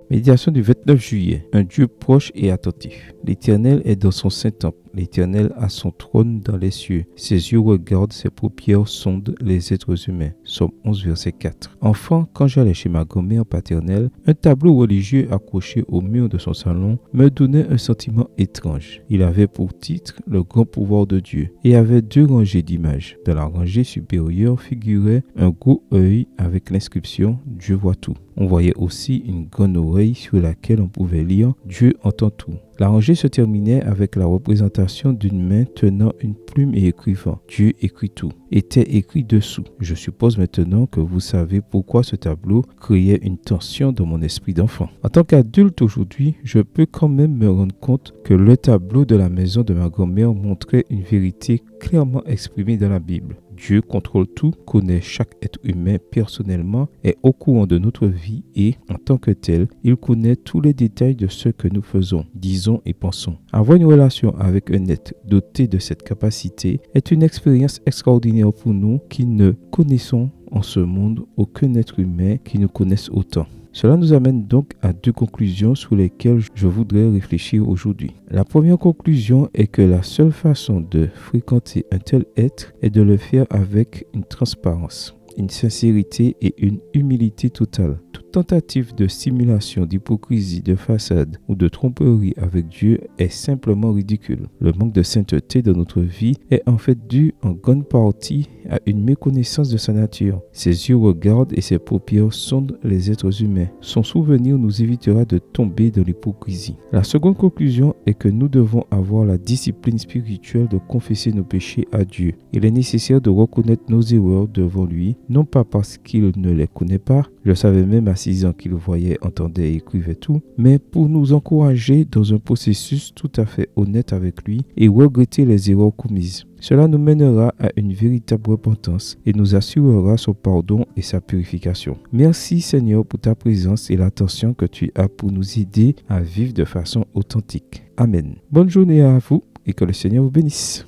Méditation du 29 juillet. Un Dieu proche et attentif. L'Éternel est dans son saint temple. L'Éternel a son trône dans les cieux. Ses yeux regardent, ses paupières sondent les êtres humains. Psaume 11, verset 4. Enfant, quand j'allais chez ma grand-mère paternelle, un tableau religieux accroché au mur de son salon me donnait un sentiment étrange. Il avait pour titre le grand pouvoir de Dieu et avait 2 rangées d'images. Dans la rangée supérieure figurait un gros œil avec l'inscription « Dieu voit tout ». On voyait aussi une grande oreille sur laquelle on pouvait lire « Dieu entend tout ». La rangée se terminait avec la représentation d'une main tenant une plume et écrivant « Dieu écrit tout ». Était écrit dessous. Je suppose maintenant que vous savez pourquoi ce tableau créait une tension dans mon esprit d'enfant. En tant qu'adulte aujourd'hui, je peux quand même me rendre compte que le tableau de la maison de ma grand-mère montrait une vérité clairement exprimée dans la Bible. Dieu contrôle tout, connaît chaque être humain personnellement, est au courant de notre vie et, en tant que tel, il connaît tous les détails de ce que nous faisons, disons et pensons. Avoir une relation avec un être doté de cette capacité est une expérience extraordinaire pour nous qui ne connaissons en ce monde aucun être humain qui nous connaisse autant. Cela nous amène donc à 2 conclusions sur lesquelles je voudrais réfléchir aujourd'hui. La première conclusion est que la seule façon de fréquenter un tel être est de le faire avec une transparence, une sincérité et une humilité totale. Toute tentative de simulation, d'hypocrisie, de façade ou de tromperie avec Dieu est simplement ridicule. Le manque de sainteté de notre vie est en fait dû en grande partie à une méconnaissance de sa nature. Ses yeux regardent et ses paupières sondent les êtres humains. Son souvenir nous évitera de tomber dans l'hypocrisie. La seconde conclusion est que nous devons avoir la discipline spirituelle de confesser nos péchés à Dieu. Il est nécessaire de reconnaître nos erreurs devant lui, non pas parce qu'il ne les connaît pas, je savais même à 6 ans qu'il voyait, entendait et écrivait tout, mais pour nous encourager dans un processus tout à fait honnête avec lui et regretter les erreurs commises. Cela nous mènera à une véritable repentance et nous assurera son pardon et sa purification. Merci Seigneur pour ta présence et l'attention que tu as pour nous aider à vivre de façon authentique. Amen. Bonne journée à vous et que le Seigneur vous bénisse.